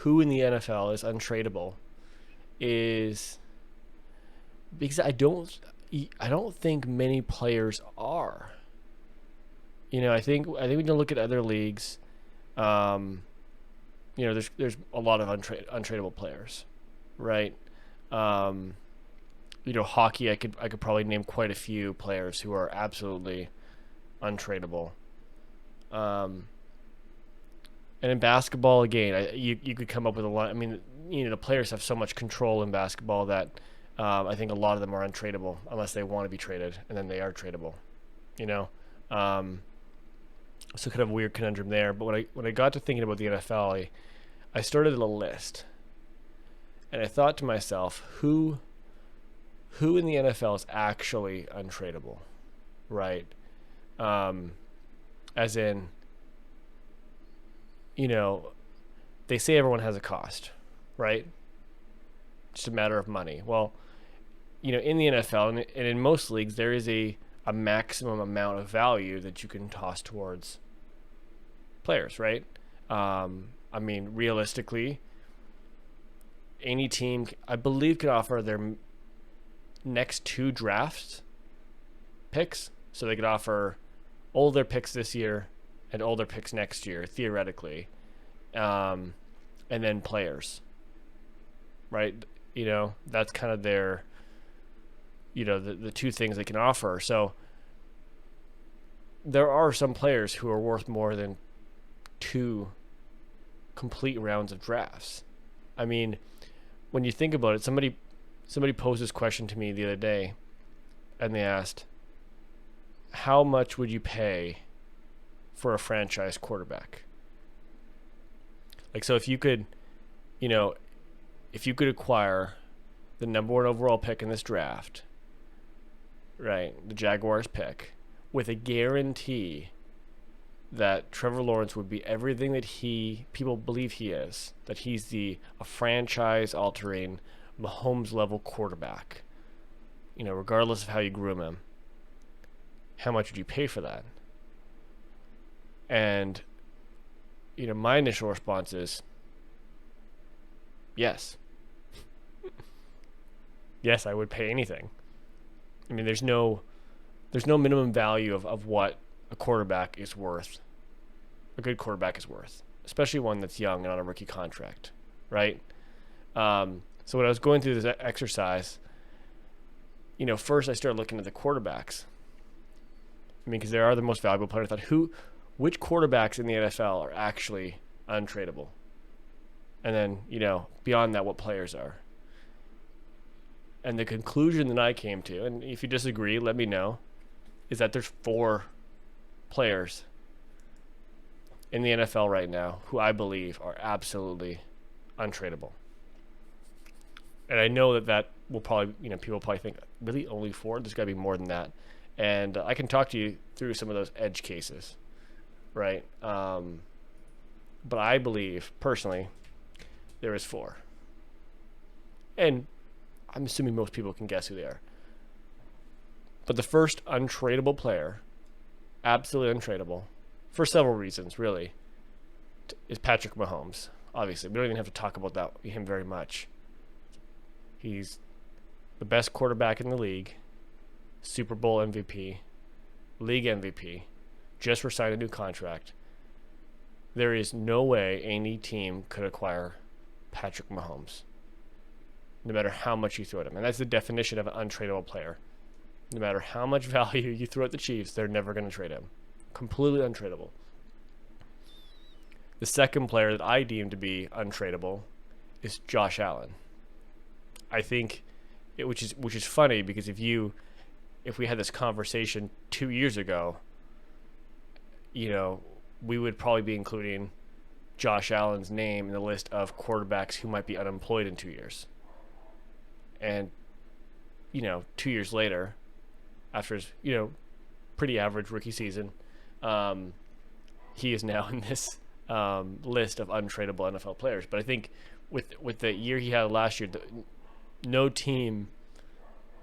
who in the NFL is untradeable is because I don't think many players are. I think we can look at other leagues. There's a lot of untradeable players, right? Um, Hockey. I could probably name quite a few players who are absolutely untradeable. Um, and in basketball, again, you could come up with a lot. I mean, the players have so much control in basketball that I think a lot of them are untradeable unless they want to be traded, and then they are tradable. You know, um, so kind of a weird conundrum there. But when I got to thinking about the NFL, I started a list, and I thought to myself, who in the NFL is actually untradeable, right? Um, as in, you know, they say everyone has a cost, right? Just a matter of money. Well, in the NFL and in most leagues, there is a maximum amount of value that you can toss towards players, right? I mean, realistically, any team, I believe, could offer their next two drafts picks. So they could offer all their picks this year and all their picks next year, theoretically, and then players, right? That's kind of their, the two things they can offer. So there are some players who are worth more than two complete rounds of drafts. I mean, when you think about it, somebody posed this question to me the other day, and they asked, "How much would you pay for a franchise quarterback?" Like, so if you could, acquire the number one overall pick in this draft, right, the Jaguars pick, with a guarantee that Trevor Lawrence would be everything that people believe he is, that he's a franchise-altering, Mahomes-level quarterback, regardless of how you groom him, how much would you pay for that? And, my initial response is, yes. Yes, I would pay anything. I mean, there's no minimum value of what a quarterback is worth. A good quarterback is worth, especially one that's young and on a rookie contract, right? So when I was going through this exercise, first I started looking at the quarterbacks. I mean, because they are the most valuable players. I thought, which quarterbacks in the NFL are actually untradeable? And then, beyond that, what players are. And the conclusion that I came to, and if you disagree, let me know, is that there's 4 players in the NFL right now who I believe are absolutely untradeable. And I know that will probably, people probably think, really, only 4? There's got to be more than that. And I can talk to you through some of those edge cases, right? But I believe, personally, there is 4. And I'm assuming most people can guess who they are. But the first untradeable player, absolutely untradeable, for several reasons, really, is Patrick Mahomes. Obviously, we don't even have to talk about him very much. He's the best quarterback in the league, Super Bowl MVP, league MVP, just signed a new contract. There is no way any team could acquire Patrick Mahomes, no matter how much you throw at him. And that's the definition of an untradeable player. No matter how much value you throw at the Chiefs, they're never going to trade him. Completely untradeable. The second player that I deem to be untradeable is Josh Allen. I think, which is funny, because if we had this conversation 2 years ago, we would probably be including Josh Allen's name in the list of quarterbacks who might be unemployed in 2 years. And 2 years later, after his pretty average rookie season, he is now in this list of untradeable NFL players. But I think with the year he had last year, no team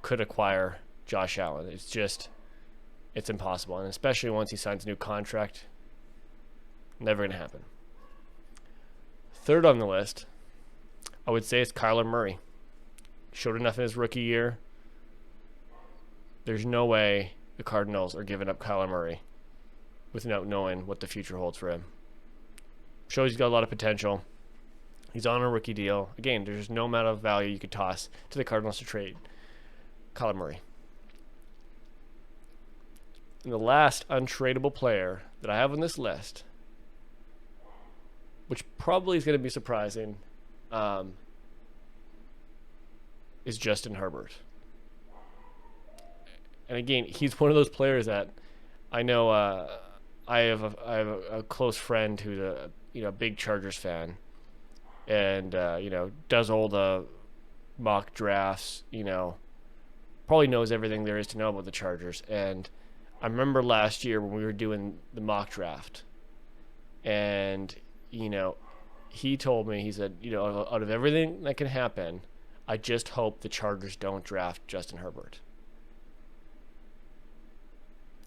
could acquire Josh Allen. It's impossible. And especially once he signs a new contract, never going to happen. Third on the list, I would say it's Kyler Murray. Showed enough in his rookie year. There's no way the Cardinals are giving up Kyler Murray without knowing what the future holds for him. Shows he's got a lot of potential. He's on a rookie deal. Again, there's no amount of value you could toss to the Cardinals to trade Kyler Murray. And the last untradeable player that I have on this list, which probably is going to be surprising, is Justin Herbert. And again, he's one of those players that I know. I have a close friend who's a big Chargers fan, and does all the mock drafts. Probably knows everything there is to know about the Chargers. And I remember last year when we were doing the mock draft, and he told me, he said, out of everything that can happen, I just hope the Chargers don't draft Justin Herbert.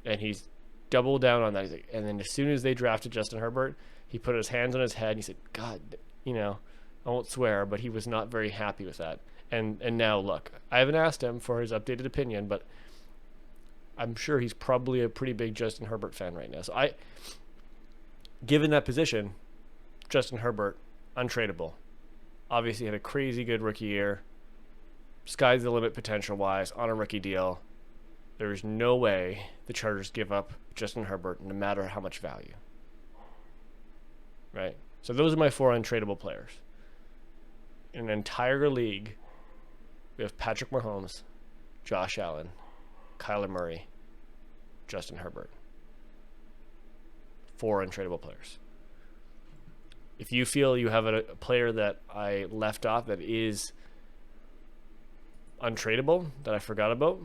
And he's doubled down on that. He's like, and then as soon as they drafted Justin Herbert, he put his hands on his head and he said, God, I won't swear, but he was not very happy with that. And now look, I haven't asked him for his updated opinion, but I'm sure he's probably a pretty big Justin Herbert fan right now. So given that position, Justin Herbert, untradeable. Obviously had a crazy good rookie year. Sky's the limit potential-wise on a rookie deal. There is no way the Chargers give up Justin Herbert, no matter how much value. Right? So those are my 4 untradeable players. In an entire league, we have Patrick Mahomes, Josh Allen, Kyler Murray, Justin Herbert. 4 untradeable players. If you feel you have a player that I left off that is untradeable, that I forgot about,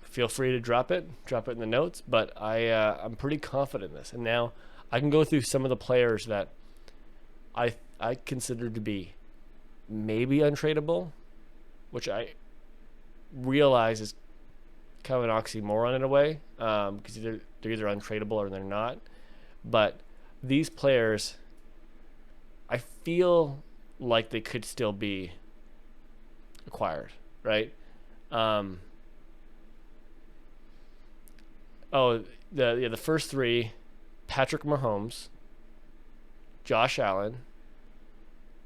feel free to drop it in the notes. But I'm pretty confident in this. And now I can go through some of the players that I consider to be maybe untradeable, which I realize is kind of an oxymoron in a way, because they're either untradeable or they're not. But these players, I feel like they could still be acquired, right? The first 3: Patrick Mahomes, Josh Allen,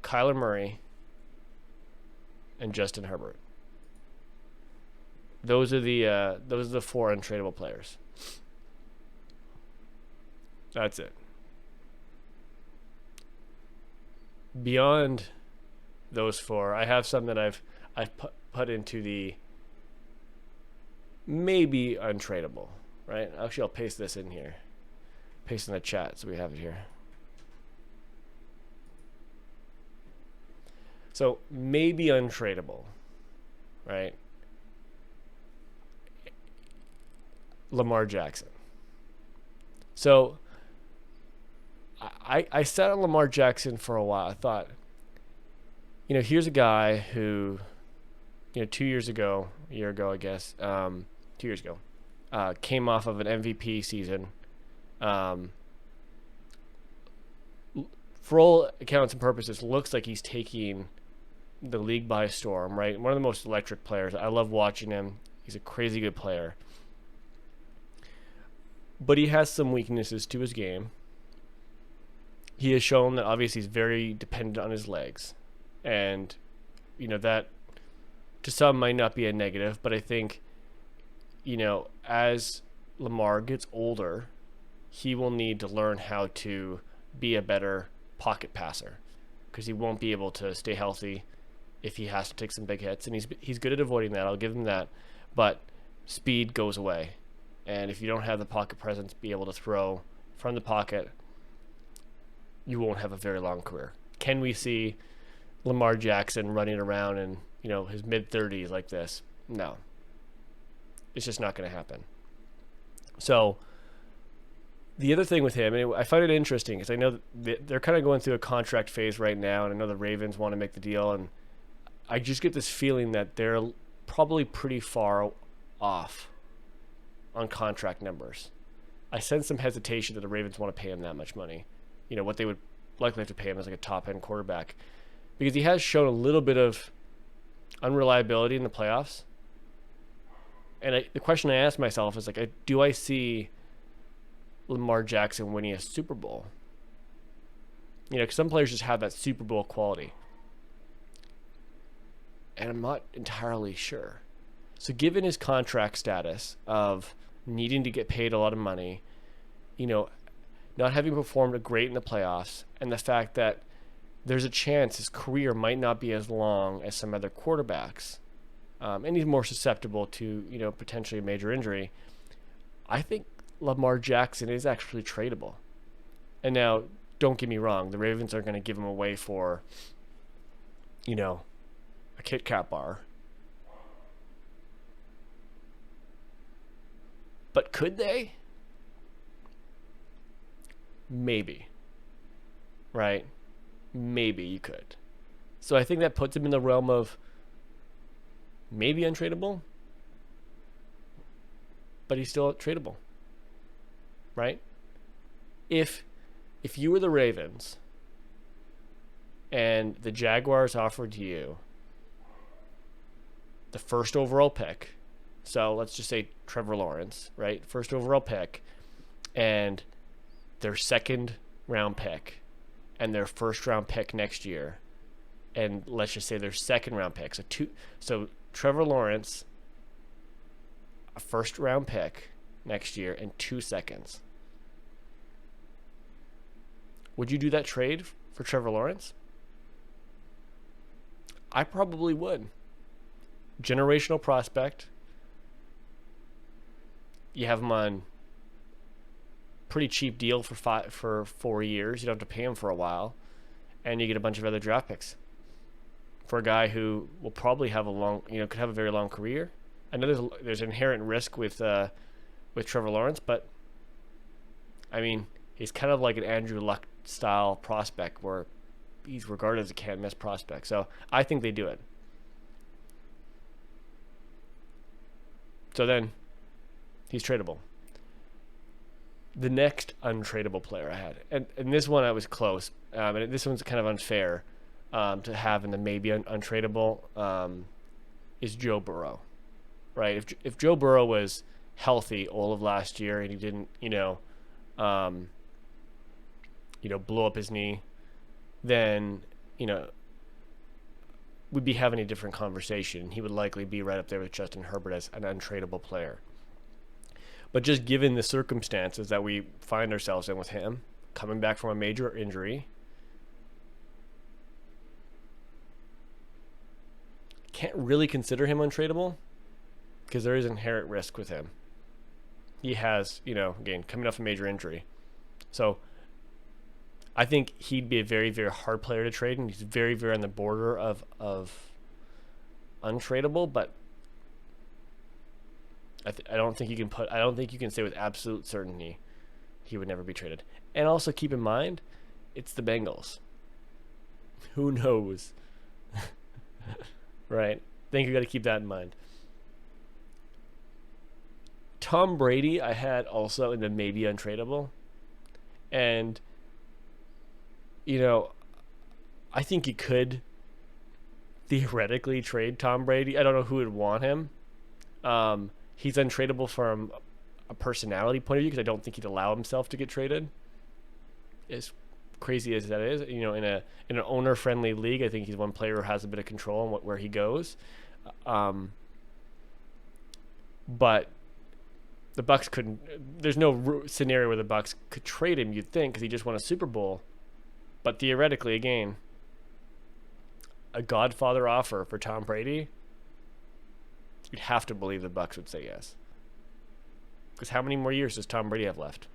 Kyler Murray, and Justin Herbert. Those are the 4 untradeable players. That's it. Beyond those 4, I have some that I've put into the maybe untradeable, right? Actually, I'll paste this in here. Paste in the chat so we have it here. So maybe untradeable, right? Lamar Jackson. So I sat on Lamar Jackson for a while. I thought, here's a guy who, 2 years ago, a year ago, I guess, 2 years ago, came off of an MVP season. For all accounts and purposes, looks like he's taking the league by storm, right? One of the most electric players. I love watching him. He's a crazy good player. But he has some weaknesses to his game. He has shown that obviously he's very dependent on his legs. And, that to some might not be a negative, but I think, as Lamar gets older, he will need to learn how to be a better pocket passer, because he won't be able to stay healthy if he has to take some big hits. And he's good at avoiding that. I'll give him that. But speed goes away. And if you don't have the pocket presence, be able to throw from the pocket, you won't have a very long career. Can we see Lamar Jackson running around in, his mid-30s like this? No. It's just not going to happen. So the other thing with him, and I find it interesting because I know they're kind of going through a contract phase right now, and I know the Ravens want to make the deal, and I just get this feeling that they're probably pretty far off on contract numbers. I sense some hesitation that the Ravens want to pay him that much money. What they would likely have to pay him as like a top end quarterback because he has shown a little bit of unreliability in the playoffs. And the question I ask myself is like, do I see Lamar Jackson winning a Super Bowl? You know, because some players just have that Super Bowl quality. And I'm not entirely sure. So given his contract status of needing to get paid a lot of money, you know, not having performed great in the playoffs, and the fact that there's a chance his career might not be as long as some other quarterbacks, and he's more susceptible to, you know, potentially a major injury, I think Lamar Jackson is actually tradable. And now, don't get me wrong, the Ravens aren't going to give him away for, you know, a Kit Kat bar. But could they? Maybe. Right? Maybe you could. So I think that puts him in the realm of maybe untradeable, but he's still tradable. Right? If you were the Ravens and the Jaguars offered you the first overall pick, so let's just say Trevor Lawrence, right? First overall pick, and their second round pick, and their first round pick next year, and let's just say their second round pick. So Trevor Lawrence, a first round pick next year, and 2 seconds. Would you do that trade for Trevor Lawrence? I probably would. Generational prospect. You have him on pretty cheap deal for 4 years. You don't have to pay him for a while, and you get a bunch of other draft picks for a guy who will probably have could have a very long career. I know there's inherent risk with Trevor Lawrence, but I mean, he's kind of like an Andrew Luck style prospect where he's regarded as a can't miss prospect. So I think they do it. So then he's tradable. The next untradeable player I had, and this one I was close, and this one's kind of unfair to have in the maybe untradeable, is Joe Burrow, right? If Joe Burrow was healthy all of last year and he didn't, blow up his knee, then, we'd be having a different conversation. He would likely be right up there with Justin Herbert as an untradeable player. But just given the circumstances that we find ourselves in with him, coming back from a major injury, can't really consider him untradeable because there is inherent risk with him. He has, again, coming off a major injury. So I think he'd be a very, very hard player to trade, and he's very, very on the border of untradeable, but I don't think you can say with absolute certainty he would never be traded. And also keep in mind, it's the Bengals. Who knows? Right? I think you got to keep that in mind. Tom Brady, I had also in the maybe untradeable. And, I think you could theoretically trade Tom Brady. I don't know who would want him. He's untradeable from a personality point of view because I don't think he'd allow himself to get traded. As crazy as that is, in an owner-friendly league, I think he's one player who has a bit of control on where he goes. But the Bucs couldn't. There's no scenario where the Bucs could trade him, you'd think, because he just won a Super Bowl. But theoretically, again, a Godfather offer for Tom Brady, you'd have to believe the Bucs would say yes. Because how many more years does Tom Brady have left?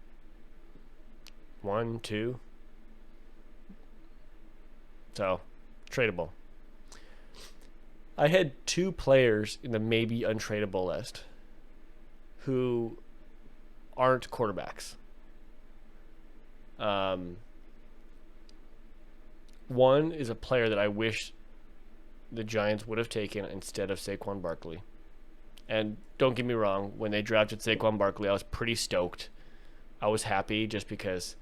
1, 2. So, tradable. I had 2 players in the maybe untradeable list who aren't quarterbacks. One is a player that I wish the Giants would have taken instead of Saquon Barkley. And don't get me wrong, when they drafted Saquon Barkley, I was pretty stoked. I was happy just because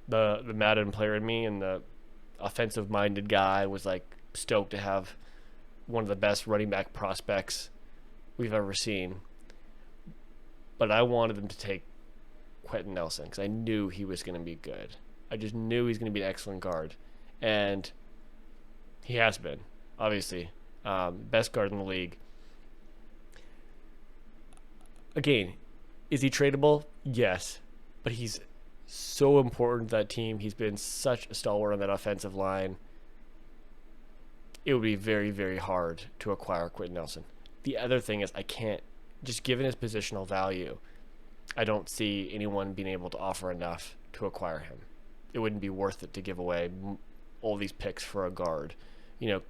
the Madden player in me and the offensive minded guy was like stoked to have one of the best running back prospects we've ever seen. But I wanted them to take Quinton Nelson because I knew he was going to be good. I just knew he was going to be an excellent guard. And he has been, obviously. Best guard in the league. Again, is he tradable? Yes. But he's so important to that team. He's been such a stalwart on that offensive line. It would be very, very hard to acquire Quinton Nelson. The other thing is I can't, just given his positional value, I don't see anyone being able to offer enough to acquire him. It wouldn't be worth it to give away all these picks for a guard.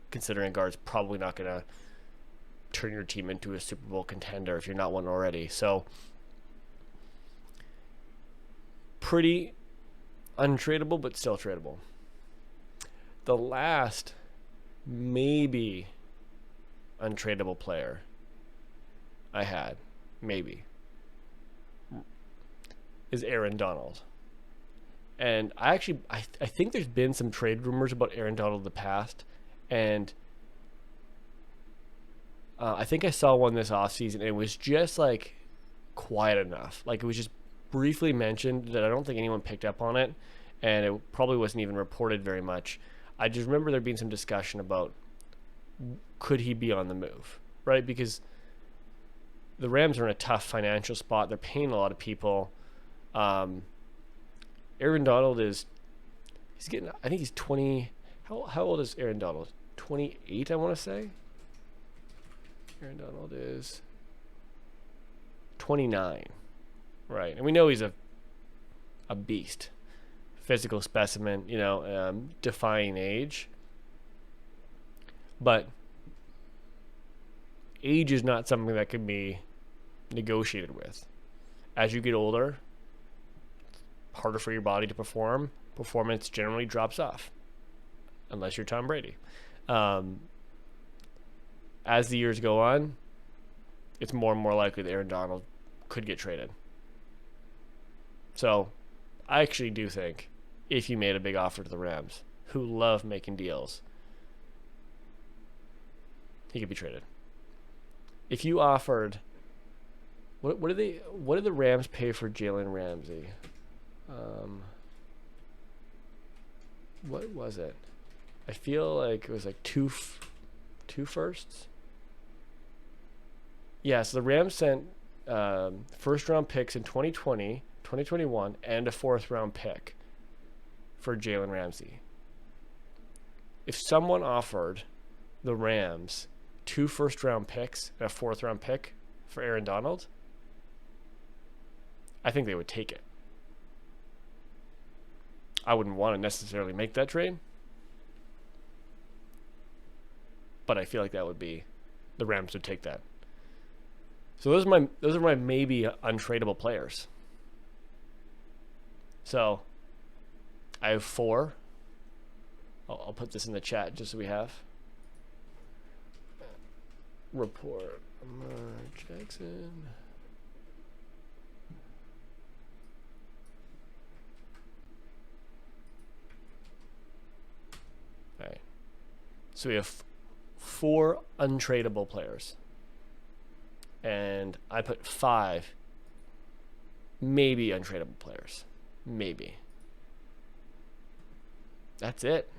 Considering a guard's probably not going to turn your team into a Super Bowl contender if you're not one already. So, pretty untradeable, but still tradable. The last maybe untradeable player I had, maybe, is Aaron Donald. And I think there's been some trade rumors about Aaron Donald in the past. And I think I saw one this offseason, and it was just like quiet enough. Like it was just briefly mentioned that I don't think anyone picked up on it, and it probably wasn't even reported very much. I just remember there being some discussion about could he be on the move, right? Because the Rams are in a tough financial spot. They're paying a lot of people. Aaron Donald he's getting, I think he's 20. How old is Aaron Donald? 28, I want to say. Aaron Donald is 29, right? And we know he's a beast, physical specimen, defying age. But age is not something that can be negotiated with. As you get older, harder for your body to perform. Performance generally drops off, unless you're Tom Brady. As the years go on, it's more and more likely that Aaron Donald could get traded. So, I actually do think if you made a big offer to the Rams, who love making deals, he could be traded. If you offered, what did the Rams pay for Jalen Ramsey? What was it? I feel like it was like two firsts. Yeah, so the Rams sent first round picks in 2020, 2021, and a fourth round pick for Jalen Ramsey. If someone offered the Rams 2 first round picks and a fourth round pick for Aaron Donald, I think they would take it. I wouldn't want to necessarily make that trade, but I feel like that would be, the Rams would take that. So those are my maybe untradeable players. So I have 4. I'll put this in the chat just so we have. Report Lamar Jackson. All right. So we have 4 untradeable players. And I put 5 maybe untradeable players. Maybe. That's it.